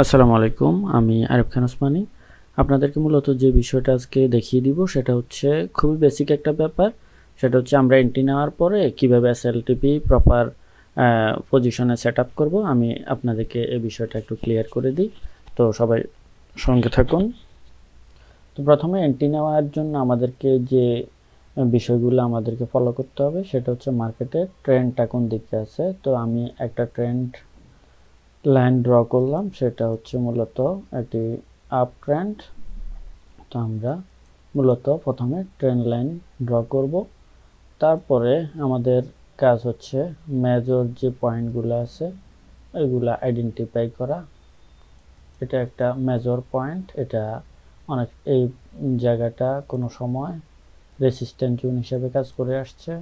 আসসালামু আলাইকুম, আমি আরিফ খান ওসমানী। আপনাদেরকে মূলত যে বিষয়টা আজকে দেখিয়ে দিব সেটা হচ্ছে খুবই বেসিক একটা ব্যাপার। সেটা হচ্ছে আমরা এন্ট্রি নেওয়ার পরে কিভাবে এসএলটিপি প্রপার পজিশনে সেট আপ করবো। আমি আপনাদেরকে এই বিষয়টা একটু ক্লিয়ার করে দিই, তো সবাই সঙ্গে থাকুন। তো প্রথমে এন্ট্রি নেওয়ার জন্য আমাদেরকে যে বিষয়গুলো আমাদেরকে ফলো করতে হবে সেটা হচ্ছে মার্কেটের ট্রেন্ডটা কোন দিকে আছে। তো আমি একটা ট্রেন্ড লাইন ড্র করলাম, সেটা হচ্ছে মূলত একটি আপ ট্রেন্ড। তো আমরা মূলত প্রথমে ট্রেন্ড লাইন ড্র করব, তারপরে আমাদের কাজ হচ্ছে মেজর যে পয়েন্টগুলো আছে এগুলো আইডেন্টিফাই করা। এটা একটা মেজর পয়েন্ট, এটা অনেক এই জায়গাটা কোনো সময় রেসিস্ট্যান্ট জোন হিসেবে কাজ করে আসছে,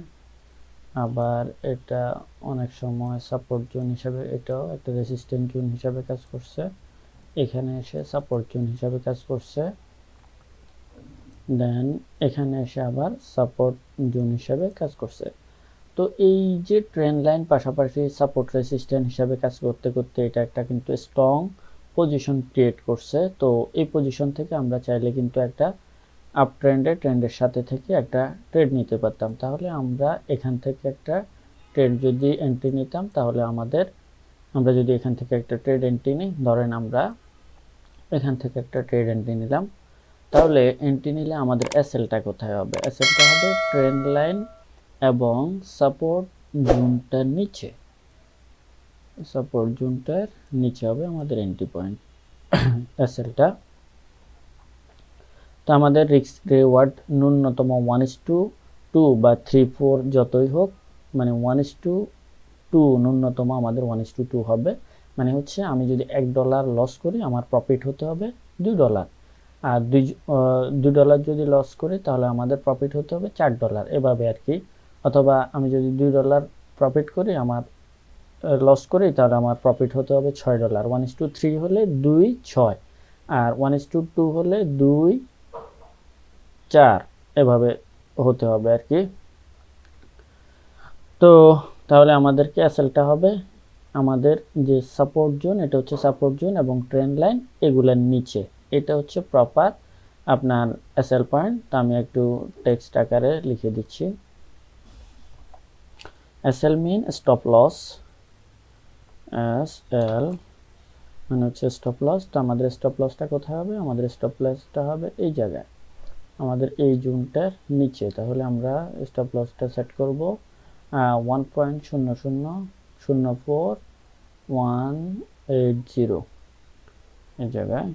আবার এটা অনেক সময় সাপোর্ট জোন হিসেবে, এটাও একটা রেসিস্ট্যান্ট জোন হিসেবে কাজ করছে, এখানে এসে সাপোর্ট জোন হিসেবে কাজ করছে, দেন এখানে এসে আবার সাপোর্ট জোন হিসেবে কাজ করছে। তো এই যে ট্রেন্ড লাইন পাশাপাশি সাপোর্ট রেসিস্ট্যান্ট হিসেবে কাজ করতে করতে এটা একটা কিন্তু স্ট্রং পজিশন ক্রিয়েট করছে। তো এই পজিশন থেকে আমরা চাইলে কিন্তু একটা আপ ট্রেন্ডের সাথে থেকে একটা ট্রেড নিতে পারতাম। তাহলে আমরা এখান থেকে একটা ট্রেড যদি এন্ট্রি নিতাম, তাহলে আমরা যদি এখান থেকে একটা ট্রেড এন্ট্রি নিই, ধরেন আমরা এখান থেকে একটা ট্রেড এন্ট্রি নিলাম, তাহলে এন্ট্রি নিলে আমাদের এসএলটা কোথায় হবে? এসএলটা হবে ট্রেন্ড লাইন এবং সাপোর্ট জোনটার নিচে। সাপোর্ট জোনটার নিচে হবে আমাদের এন্ট্রি পয়েন্ট এসএলটা। তো আমাদের রিস্ক রিওয়ার্ড ন্যূনতম 1:2 বা 3-4 যতই হোক, মানে 1:2 ন্যূনতম আমাদের 1:2 হবে। মানে হচ্ছে আমি যদি $1 লস করি আমার প্রফিট হতে হবে $2, আর $2 যদি লস করি তাহলে আমাদের প্রফিট হতে হবে $4, এভাবে আর কি। অথবা আমি যদি $2 প্রফিট করি, আমার লস করি, তাহলে আমার প্রফিট হতে হবে $6। 1:3 হলে 2 6, আর 1:2 হলে 2 4, এভাবে হতে হবে আর কি। তো তাহলে আমাদেরকে এসএলটা হবে আমাদের যে সাপোর্ট জোন, এটা হচ্ছে সাপোর্ট জোন এবং ট্রেন্ড লাইন এগুলোর নিচে, এটা হচ্ছে প্রপার আপনার এসএল পয়েন্ট। তো আমি একটু টেক্সট আকারে লিখে দিচ্ছি। এসএল মিন স্টপ লস, এসএল মানে হচ্ছে স্টপ লস। তো আমাদের স্টপ লসটা কোথায় হবে? আমাদের স্টপ লসটা হবে এই জায়গায়, আমাদের এই জোনটার নিচে। তাহলে আমরা স্টপ লসটা সেট করব 1.0004180, এই জায়গায়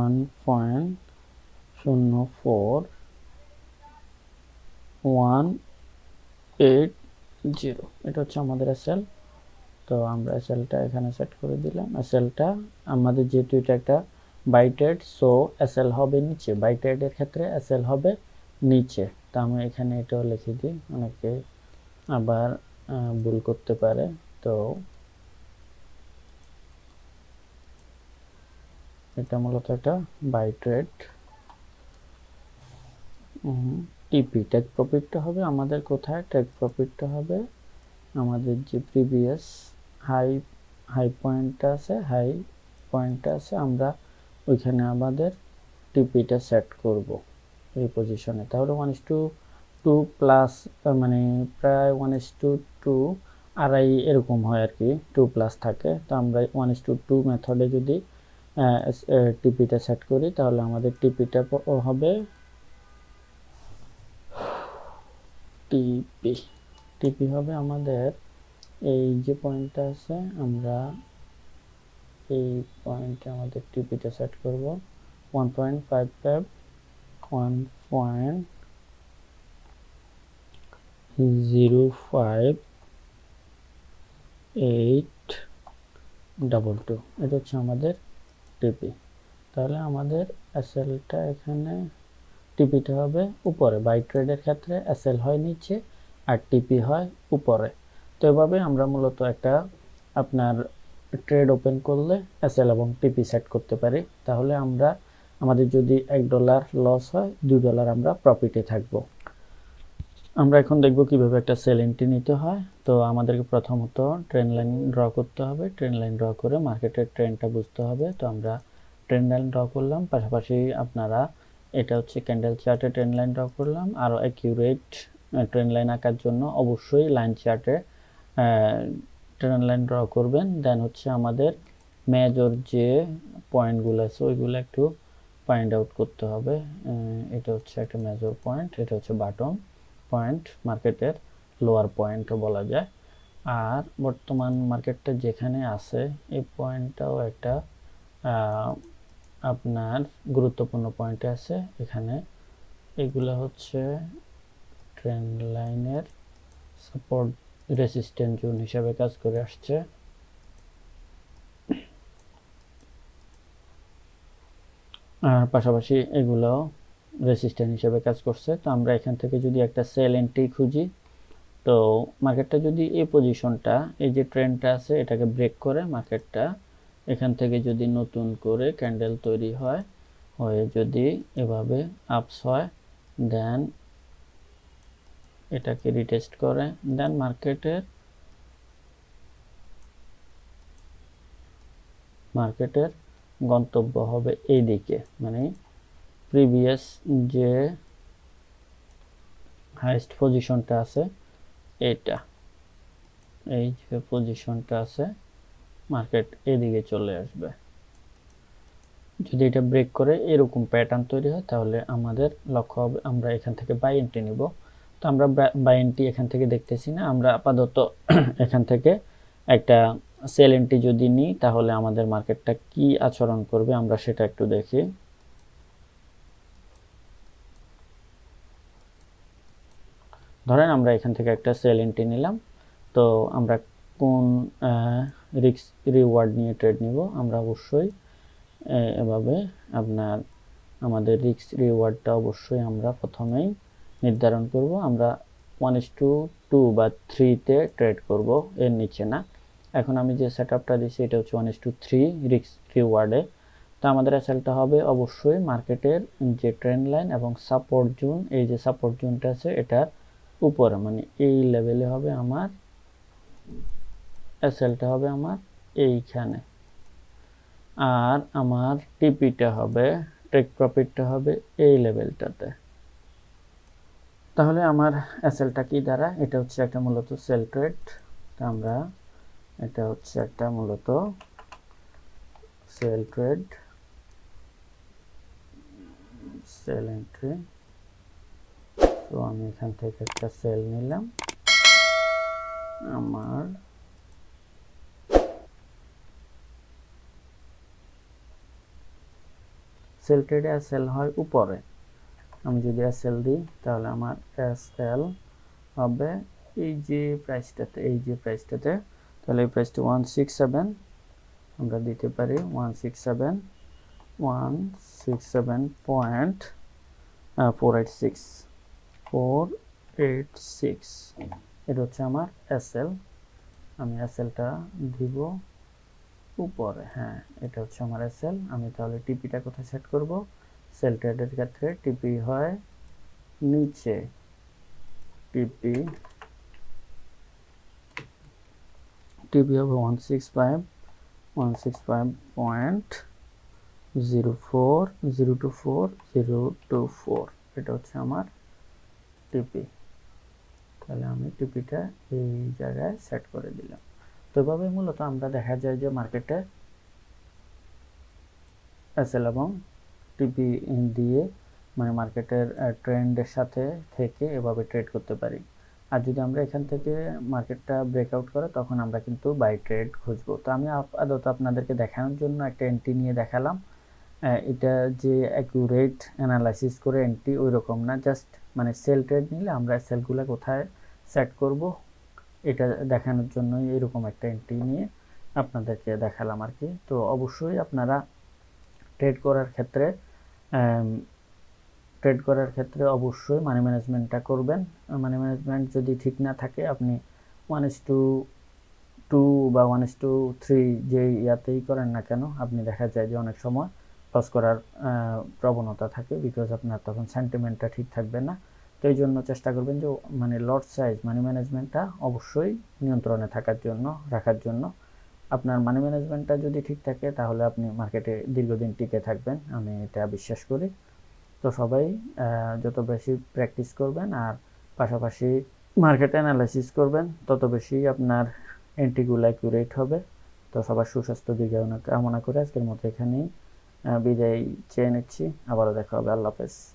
1.04180, এটা হচ্ছে আমাদের এসএল। তো আমরা এসএলটা এখানে সেট করে দিলাম। এসএলটা আমাদের যেহেতু এটা একটা বাই ট্রেড, সো এসএল হবে নিচে, বাই ট্রেডের ক্ষেত্রে এসএল হবে নিচে। তো আমি এখানে এটাও লিখে দিই, অনেকে আবার ভুল করতে পারে। তো এটা মূলত একটা বাই ট্রেড। টিপি টেক প্রফিটটা হবে আমাদের কোথায়? টেক প্রফিটটা হবে আমাদের যে প্রিভিয়াস হাই পয়েন্টটা আছে, আমরা ওইখানে আমাদের টিপিটা সেট করব এই পজিশনে। তাহলে 1:2 প্লাস, মানে প্রায় 1:2 আড়াই এরকম হয় আর কি, 2 প্লাস থাকে। তো আমরা 1:2 মেথডে যদি টিপিটা সেট করি, তাহলে আমাদের টিপিটা হবে টিপি হবে আমাদের এই যে পয়েন্টটা আছে, আমরা এই পয়েন্টে আমাদের টিপিটা সেট করব 1.55 1.05822, এটা হচ্ছে আমাদের টিপি। তাহলে আমাদের এসএলটা এখানে, টিপিটা হবে উপরে। বাই ট্রেডের ক্ষেত্রে এসএল হয় নিচে আর টিপি হয় উপরে। তো এভাবে আমরা মূলত একটা আপনার ট্রেড ওপেন করলে এসএল এবং টিপি সেট করতে পারি। তাহলে আমাদের যদি $1 লস হয়, $2 আমরা প্রফিটে থাকবো। আমরা এখন দেখব কিভাবে একটা সেল এন্ট্রি নিতে হয়। তো আমাদেরকে প্রথমত ট্রেন্ড লাইন ড্র করতে হবে। ট্রেন্ড লাইন ড্র করে মার্কেটের ট্রেন্ডটা বুঝতে হবে। তো আমরা ট্রেন্ড লাইন ড্র করলাম, পাশাপাশি আপনারা এটা হচ্ছে ক্যান্ডেল চার্টে ট্রেন্ড লাইন ড্র করলাম। আরও অ্যাকিউরেট ট্রেন্ড লাইন আঁকার জন্য অবশ্যই লাইন চার্টে ট্রেন্ড লাইন ড্র করবেন। দেন হচ্ছে আমাদের মেজর যে পয়েন্টগুলো আছে ওইগুলো একটু ফাইন্ড আউট করতে হবে। এটা হচ্ছে একটা মেজর পয়েন্ট, এটা হচ্ছে বাটন পয়েন্ট, মার্কেটের লোয়ার পয়েন্টও বলা যায়। আর বর্তমান মার্কেটটা যেখানে আছে এই পয়েন্টটাও একটা আপনার গুরুত্বপূর্ণ পয়েন্টে আছে। এখানে এগুলো হচ্ছে ট্রেন্ড লাইনের সাপোর্ট রেসিস্ট্যান্ট জোন হিসাবে কাজ করে আসছে। আর পাশাপাশি এগুলো রেসিস্ট্যান্ট হিসেবে কাজ করছে। তো আমরা এখান থেকে যদি একটা সেল এন্ট্রি খুঁজি, তো মার্কেটটা যদি এই পজিশনটা, এই যে ট্রেন্ডটা আছে এটাকে ব্রেক করে মার্কেটটা এখান থেকে যদি নতুন করে ক্যান্ডেল তৈরি হয়, হয়ে যদি এভাবে আপস হয়, দেন এটাকে রিটেস্ট করে, দেন মার্কেটের গন্তব্য হবে এই দিকে, মানে প্রিভিয়াস যে হাইয়েস্ট পজিশনটা আছে এটা, এই যে পজিশনটা আছে মার্কেট এদিকে চলে আসবে। যদি এটা ব্রেক করে এরকম প্যাটার্ন তৈরি হয় তাহলে আমাদের লক্ষ্য হবে আমরা এখান থেকে বাই এন্ট্রি নিব। তো আমরা বাই এন্ট্রি এখান থেকে দেখতেছি না, আমরা আপাতত এখান থেকে একটা সেল এন্ট্রি যদি নিই তাহলে আমাদের মার্কেটটা কি আচরণ করবে আমরা সেটা একটু দেখি। ধরেন আমরা এখান থেকে একটা সেল এন্ট্রি নিলাম। তো আমরা কোন রিস্ক রিওয়ার্ড নিয়ে ট্রেড নিব, আমরা অবশ্যই এভাবে আমাদের রিস্ক রিওয়ার্ডটা অবশ্যই আমরা প্রথমেই নির্ধারণ করব। আমরা 1:2 বা 3-তে ট্রেড করব, এর নিচে না। এখন আমি যে সেটআপটা দিচ্ছি এটা হচ্ছে 1:3 রিস্ক রিওয়ার্ডে। তো আমাদের এসএলটা হবে অবশ্যই মার্কেটের যে ট্রেন্ড লাইন এবং সাপোর্ট জোন, এই যে সাপোর্ট জোনটা আছে এটার উপরে, মানে এই লেভেলে হবে আমার এসএলটা হবে আমার এইখানে। আর আমার টিপিটা হবে, টেক প্রফিটটা হবে এই লেভেলটাতে। তাহলে আমার এসএলটা কি দ্বারা, এটা হচ্ছে একটা মূলত সেল ট্রেড। আমরা এটা হচ্ছে একটা মূলত সেল ট্রেড, সেল এন্ট্রি। তো আমি এখান থেকে একটা সেল নিলাম। আমার সেল ট্রেডে এসএল হয় উপরে, আমি যদি এসএল দিই তাহলে আমার এসএল হবে এই যে প্রাইসটাতে, এই যে প্রাইসটাতে। তাহলে এই প্রাইসটা 167 আমরা দিতে পারি, 167.486 এটা হচ্ছে আমার এসএল। আমি এসএলটা দিব উপরে, হ্যাঁ এটা হচ্ছে আমার এসএল। আমি তাহলে টিপিটা কোথায় সেট করব, সেল ট্রেডের ক্ষেত্রে টিপি হয় নিচে, টিপি হবে 165.04024 এটা হচ্ছে আমার টিপি। তাহলে আমি টিপিটা এই জায়গায় সেট করে দিলাম। তো এভাবে মূলত আমরা দেখা যায় যে মার্কেটে এসএল এবং টিপি দিয়ে মানে মার্কেটের ট্রেন্ডের সাথে থেকে এভাবে ট্রেড করতে পারি। আর যদি আমরা এখান থেকে মার্কেটটা ব্রেকআউট করে তখন আমরা কিন্তু বাই ট্রেড খুঁজবো। তো আমি আপাতত আপনাদেরকে দেখানোর জন্য একটা এন্ট্রি নিয়ে দেখালাম। এটা যে অ্যাকুরেট অ্যানালাইসিস করে এন্ট্রি ওই রকম না, জাস্ট মানে সেল ট্রেড নিলে আমরা সেলগুলো কোথায় সেট করব এটা দেখানোর জন্যই এরকম একটা এন্ট্রি নিয়ে আপনাদেরকে দেখালাম আর কি। তো অবশ্যই আপনারা ট্রেড করার ক্ষেত্রে অবশ্যই মানি ম্যানেজমেন্টটা করবেন। মানি ম্যানেজমেন্ট যদি ঠিক না থাকে আপনি 1:2 বা 1:3 যে ইয়াতেই করেন না কেন, আপনি দেখা যায় যে অনেক সময় লস করার প্রবণতা থাকে, বিকজ আপনার তখন সেন্টিমেন্টটা ঠিক থাকবে না। তো এই জন্য চেষ্টা করবেন যে মানে লট সাইজ মানি ম্যানেজমেন্টটা অবশ্যই নিয়ন্ত্রণে রাখার জন্য। আপনার মানি ম্যানেজমেন্টটা যদি ঠিক থাকে তাহলে আপনি মার্কেটে দীর্ঘদিন টিকে থাকবেন, আমি এটা বিশ্বাস করি। তো সবাই যত বেশি প্র্যাকটিস করবেন আর পাশাপাশি মার্কেট অ্যানালাইসিস করবেন, তত বেশি আপনার এন্ট্রিগুলো অ্যাকুরেট হবে। তো সবার সুস্বাস্থ্য কামনা করে আজকের মতো এখানেই বিদায় চেয়ে নিচ্ছি। আবারও দেখা হবে। আল্লাহ হাফেজ।